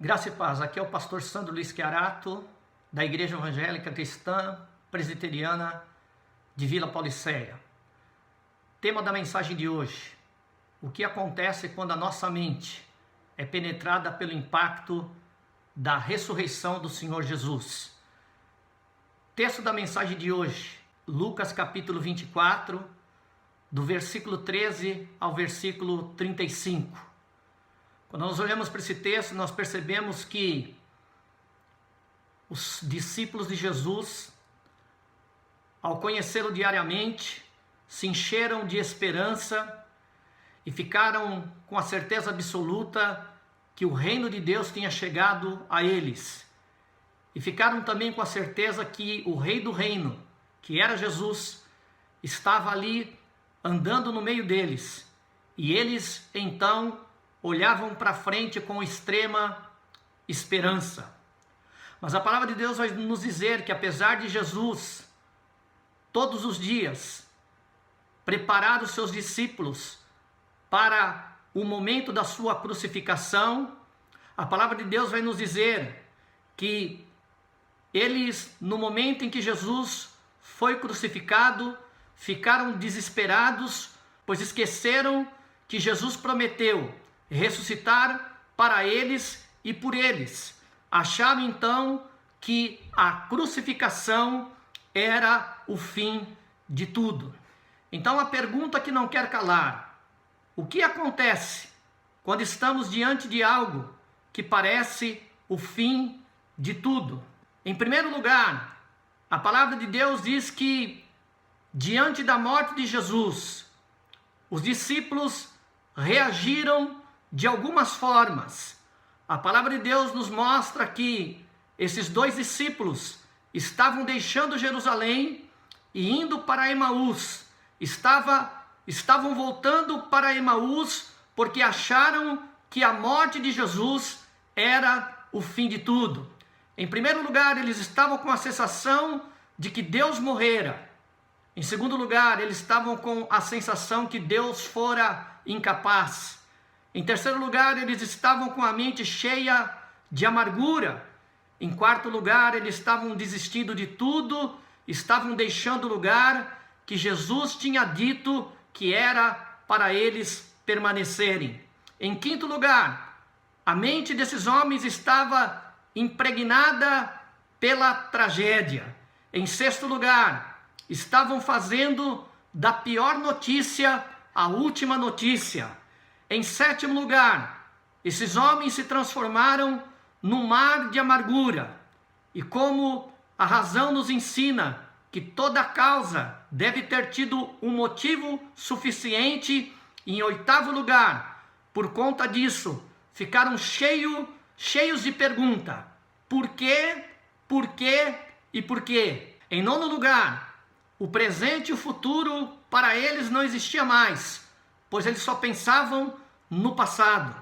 Graça e paz, aqui é o pastor Sandro Luiz Chiarato, da Igreja Evangélica Cristã Presbiteriana de Vila Pauliceia. Tema da mensagem de hoje: o que acontece quando a nossa mente é penetrada pelo impacto da ressurreição do Senhor Jesus. Texto da mensagem de hoje, Lucas capítulo 24, do versículo 13 ao versículo 35. Quando nós olhamos para esse texto, nós percebemos que os discípulos de Jesus, ao conhecê-lo diariamente, se encheram de esperança e ficaram com a certeza absoluta que o reino de Deus tinha chegado a eles. E ficaram também com a certeza que o Rei do Reino, que era Jesus, estava ali andando no meio deles. E eles, então, olhavam para frente com extrema esperança. Mas a palavra de Deus vai nos dizer que, apesar de Jesus, todos os dias, preparar os seus discípulos para o momento da sua crucificação, a palavra de Deus vai nos dizer que eles, no momento em que Jesus foi crucificado, ficaram desesperados, pois esqueceram que Jesus prometeu ressuscitar para eles e por eles. Acharam então que a crucificação era o fim de tudo. Então a pergunta que não quer calar: o que acontece quando estamos diante de algo que parece o fim de tudo? Em primeiro lugar, a palavra de Deus diz que diante da morte de Jesus, os discípulos reagiram de algumas formas. A palavra de Deus nos mostra que esses dois discípulos estavam deixando Jerusalém e indo para Emaús. Estavam voltando para Emaús porque acharam que a morte de Jesus era o fim de tudo. Em primeiro lugar, eles estavam com a sensação de que Deus morrera. Em segundo lugar, eles estavam com a sensação que Deus fora incapaz. Em terceiro lugar, eles estavam com a mente cheia de amargura. Em quarto lugar, eles estavam desistindo de tudo, estavam deixando o lugar que Jesus tinha dito que era para eles permanecerem. Em quinto lugar, a mente desses homens estava impregnada pela tragédia. Em sexto lugar, estavam fazendo da pior notícia a última notícia. Em sétimo lugar, esses homens se transformaram num mar de amargura. E como a razão nos ensina que toda causa deve ter tido um motivo suficiente, em oitavo lugar, por conta disso, ficaram cheios de pergunta: por quê, por quê e por quê? Em nono lugar, o presente e o futuro para eles não existia mais, pois eles só pensavam no passado.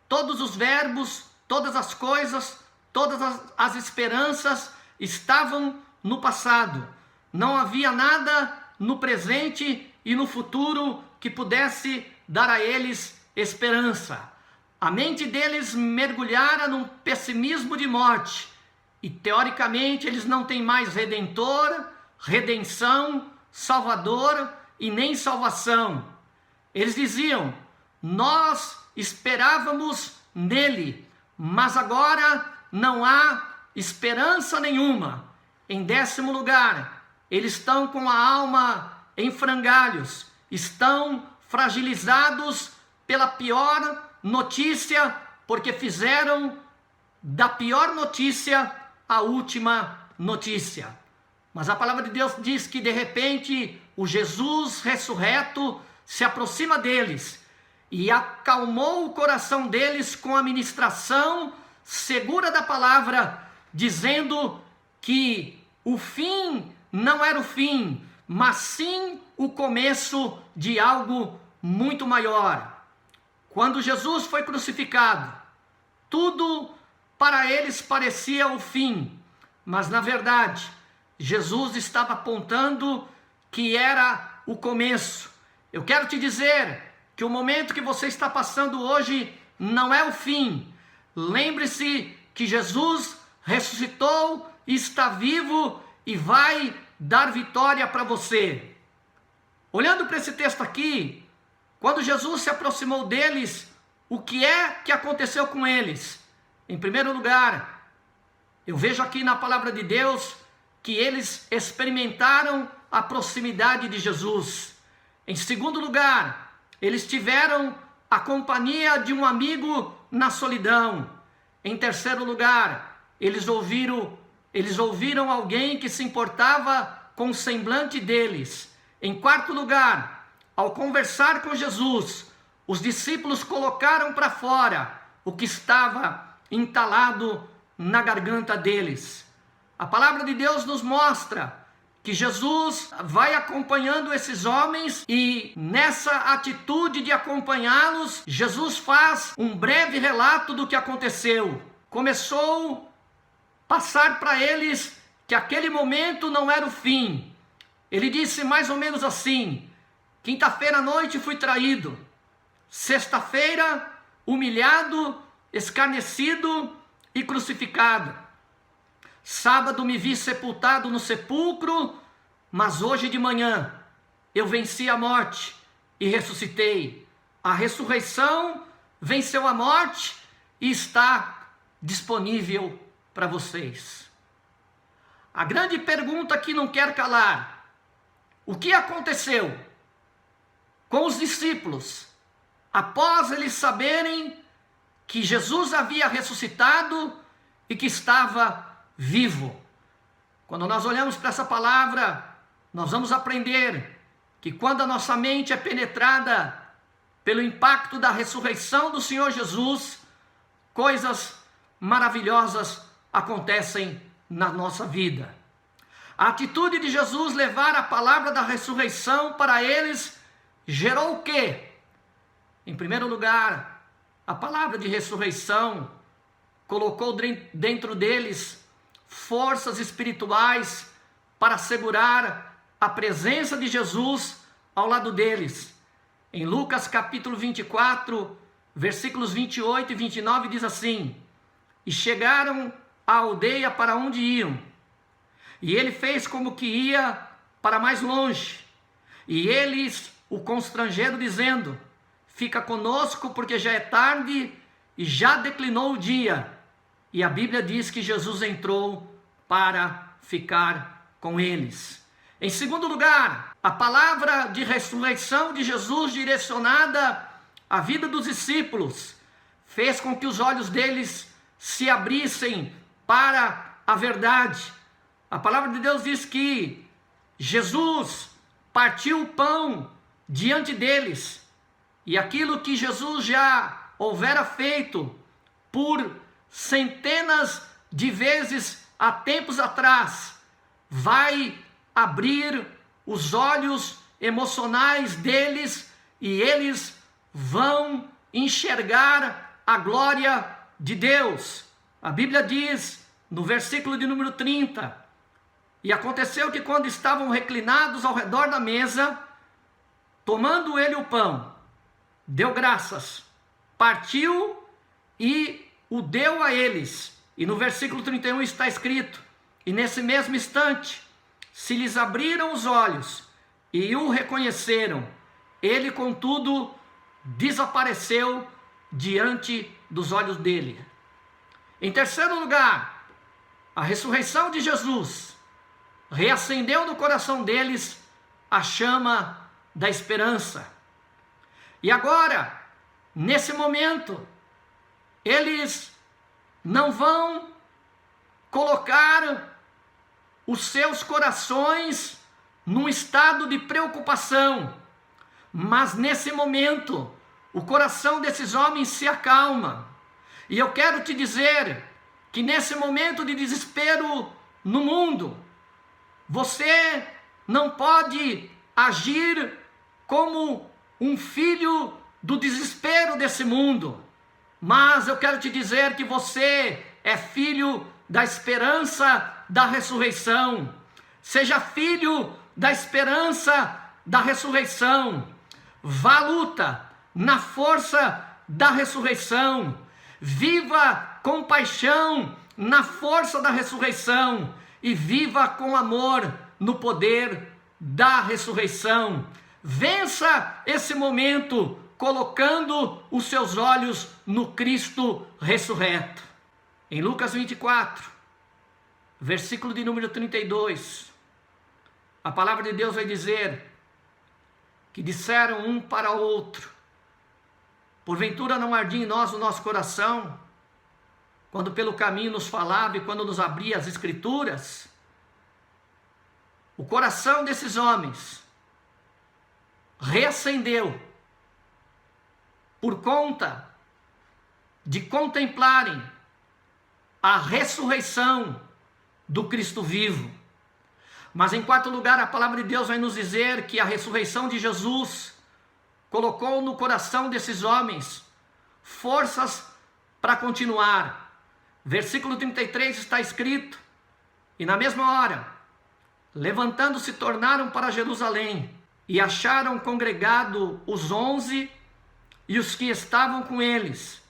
Todos os verbos, todas as coisas, todas as esperanças estavam no passado. Não havia nada no presente e no futuro que pudesse dar a eles esperança. A mente deles mergulhara num pessimismo de morte. E teoricamente eles não têm mais redentor, redenção, salvador e nem salvação. Eles diziam: nós esperávamos nele, mas agora não há esperança nenhuma. Em décimo lugar, eles estão com a alma em frangalhos, estão fragilizados pela pior notícia, porque fizeram da pior notícia a última notícia. Mas a palavra de Deus diz que de repente o Jesus ressurreto se aproxima deles e acalmou o coração deles com a ministração segura da palavra, dizendo que o fim não era o fim, mas sim o começo de algo muito maior. Quando Jesus foi crucificado, tudo para eles parecia o fim, mas na verdade Jesus estava apontando que era o começo. Eu quero te dizer que o momento que você está passando hoje não é o fim, lembre-se que Jesus ressuscitou, está vivo e vai dar vitória para você. Olhando para esse texto aqui, quando Jesus se aproximou deles, o que é que aconteceu com eles? Em primeiro lugar, eu vejo aqui na palavra de Deus que eles experimentaram a proximidade de Jesus. Em segundo lugar, eles tiveram a companhia de um amigo na solidão. Em terceiro lugar, eles ouviram alguém que se importava com o semblante deles. Em quarto lugar, ao conversar com Jesus, os discípulos colocaram para fora o que estava entalado na garganta deles. A palavra de Deus nos mostra que Jesus vai acompanhando esses homens e nessa atitude de acompanhá-los, Jesus faz um breve relato do que aconteceu. Começou a passar para eles que aquele momento não era o fim. Ele disse mais ou menos assim: quinta-feira à noite fui traído, sexta-feira humilhado, escarnecido e crucificado. Sábado me vi sepultado no sepulcro, mas hoje de manhã eu venci a morte e ressuscitei. A ressurreição venceu a morte e está disponível para vocês. A grande pergunta que não quer calar: o que aconteceu com os discípulos após eles saberem que Jesus havia ressuscitado e que estava vivo? Quando nós olhamos para essa palavra, nós vamos aprender que quando a nossa mente é penetrada pelo impacto da ressurreição do Senhor Jesus, coisas maravilhosas acontecem na nossa vida. A atitude de Jesus levar a palavra da ressurreição para eles gerou o quê? Em primeiro lugar, a palavra de ressurreição colocou dentro deles forças espirituais para assegurar a presença de Jesus ao lado deles. Em Lucas capítulo 24, versículos 28 e 29 diz assim: e chegaram à aldeia para onde iam, e ele fez como que ia para mais longe, e eles o constrangeram dizendo: fica conosco, porque já é tarde e já declinou o dia. E a Bíblia diz que Jesus entrou para ficar com eles. Em segundo lugar, a palavra de ressurreição de Jesus direcionada à vida dos discípulos fez com que os olhos deles se abrissem para a verdade. A palavra de Deus diz que Jesus partiu o pão diante deles, e aquilo que Jesus já houvera feito por centenas de vezes há tempos atrás, vai abrir os olhos emocionais deles e eles vão enxergar a glória de Deus. A Bíblia diz no versículo de número 30: e aconteceu que quando estavam reclinados ao redor da mesa, tomando ele o pão, deu graças, partiu e o deu a eles. E no versículo 31 está escrito: e nesse mesmo instante se lhes abriram os olhos e o reconheceram. Ele, contudo, desapareceu diante dos olhos dele. Em terceiro lugar, a ressurreição de Jesus reacendeu no coração deles a chama da esperança. E agora, nesse momento, eles não vão colocar os seus corações num estado de preocupação, mas nesse momento, o coração desses homens se acalma. E eu quero te dizer que nesse momento de desespero no mundo, você não pode agir como um filho do desespero desse mundo, mas eu quero te dizer que você é filho da esperança da ressurreição. Seja filho da esperança da ressurreição. Vá à luta na força da ressurreição. Viva com paixão na força da ressurreição e viva com amor no poder da ressurreição. Vença esse momento colocando os seus olhos no Cristo ressurreto. Em Lucas 24, versículo de número 32, a palavra de Deus vai dizer que disseram um para o outro: porventura não ardia em nós o nosso coração, quando pelo caminho nos falava e quando nos abria as Escrituras? O coração desses homens reacendeu por conta de contemplarem a ressurreição do Cristo vivo. Mas em quarto lugar, a palavra de Deus vai nos dizer que a ressurreição de Jesus colocou no coração desses homens forças para continuar. Versículo 33 está escrito: e na mesma hora, levantando-se, tornaram para Jerusalém, e acharam congregado os 11 e os que estavam com eles.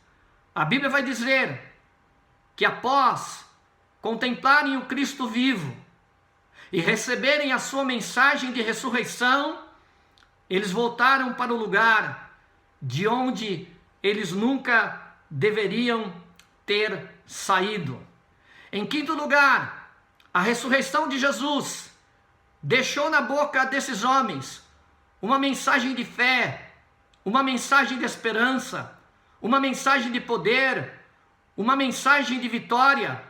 A Bíblia vai dizer que após contemplarem o Cristo vivo e receberem a sua mensagem de ressurreição, eles voltaram para o lugar de onde eles nunca deveriam ter saído. Em quinto lugar, a ressurreição de Jesus deixou na boca desses homens uma mensagem de fé, uma mensagem de esperança, uma mensagem de poder, uma mensagem de vitória,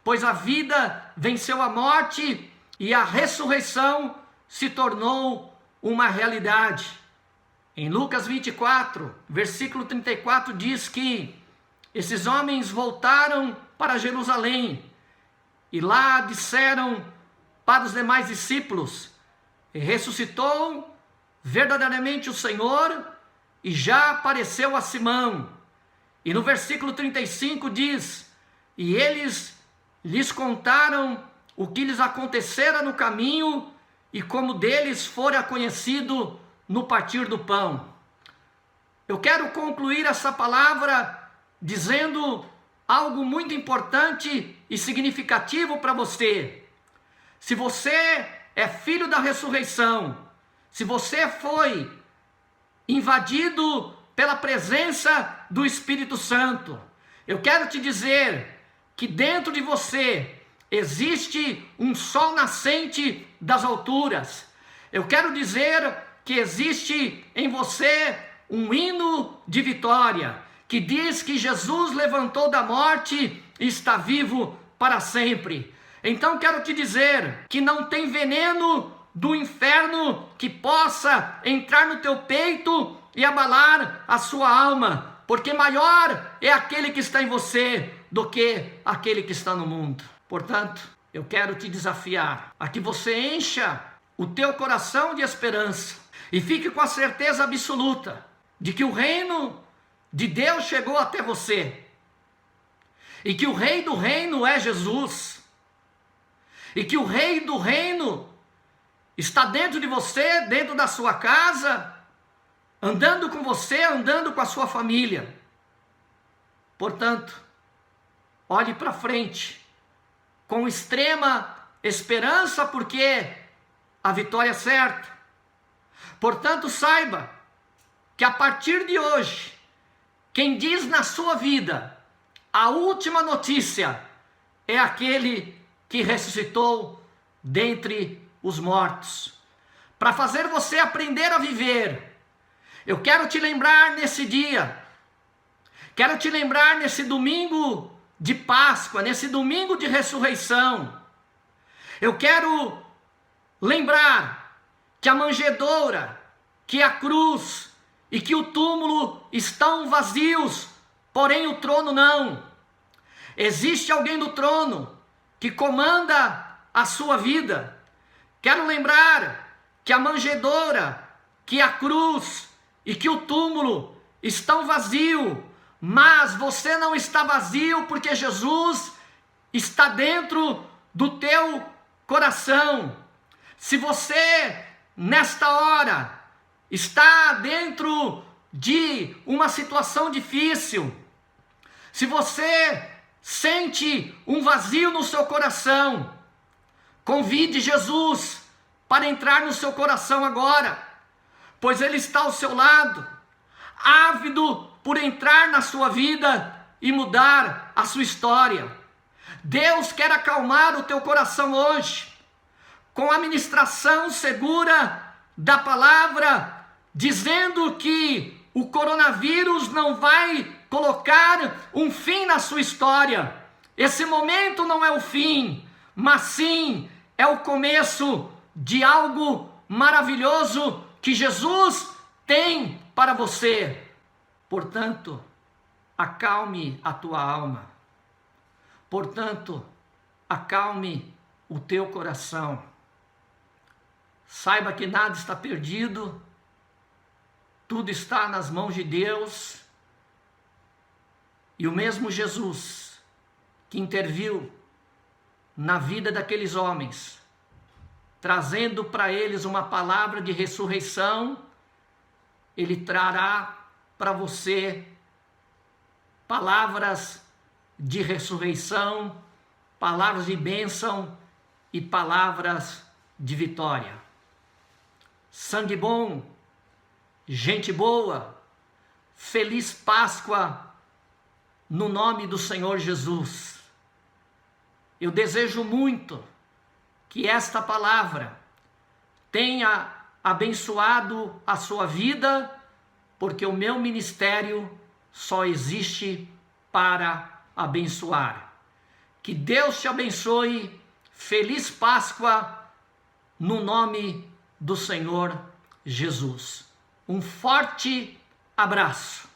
pois a vida venceu a morte e a ressurreição se tornou uma realidade. Em Lucas 24, versículo 34, diz que esses homens voltaram para Jerusalém e lá disseram para os demais discípulos: ressuscitou verdadeiramente o Senhor e já apareceu a Simão. E no versículo 35 diz: e eles lhes contaram o que lhes acontecera no caminho e como deles fora conhecido no partir do pão. Eu quero concluir essa palavra dizendo algo muito importante e significativo para você. Se você é filho da ressurreição, se você foi invadido pela presença do Espírito Santo, eu quero te dizer que dentro de você existe um sol nascente das alturas. Eu quero dizer que existe em você um hino de vitória, que diz que Jesus levantou da morte e está vivo para sempre. Então quero te dizer que não tem veneno do inferno que possa entrar no teu peito e abalar a sua alma, porque maior é aquele que está em você do que aquele que está no mundo. Portanto, eu quero te desafiar a que você encha o teu coração de esperança e fique com a certeza absoluta de que o reino de Deus chegou até você e que o rei do reino é Jesus e que o rei do reino está dentro de você, dentro da sua casa, andando com você, andando com a sua família. Portanto, olhe para frente com extrema esperança, porque a vitória é certa. Portanto, saiba que a partir de hoje, quem diz na sua vida a última notícia é aquele que ressuscitou dentre os mortos. Para fazer você aprender a viver, eu quero te lembrar nesse dia, quero te lembrar nesse domingo de Páscoa, nesse domingo de ressurreição. Eu quero lembrar que a manjedoura, que a cruz e que o túmulo estão vazios, porém o trono não. Existe alguém no trono que comanda a sua vida. Quero lembrar que a manjedoura, que a cruz e que o túmulo estão vazios, mas você não está vazio, porque Jesus está dentro do teu coração. Se você, nesta hora, está dentro de uma situação difícil, Se você sente um vazio no seu coração, convide Jesus para entrar no seu coração agora, pois Ele está ao seu lado, ávido por entrar na sua vida e mudar a sua história. Deus quer acalmar o teu coração hoje, com a ministração segura da palavra, dizendo que o coronavírus não vai colocar um fim na sua história. Esse momento não é o fim, mas sim é o começo de algo maravilhoso que Jesus tem para você. Portanto, acalme a tua alma. Portanto, acalme o teu coração. Saiba que nada está perdido, tudo está nas mãos de Deus. E o mesmo Jesus que interviu na vida daqueles homens, trazendo para eles uma palavra de ressurreição, Ele trará para você palavras de ressurreição, palavras de bênção e palavras de vitória. Sangue bom, gente boa, feliz Páscoa no nome do Senhor Jesus. Eu desejo muito que esta palavra tenha abençoado a sua vida, porque o meu ministério só existe para abençoar. Que Deus te abençoe. Feliz Páscoa no nome do Senhor Jesus. Um forte abraço.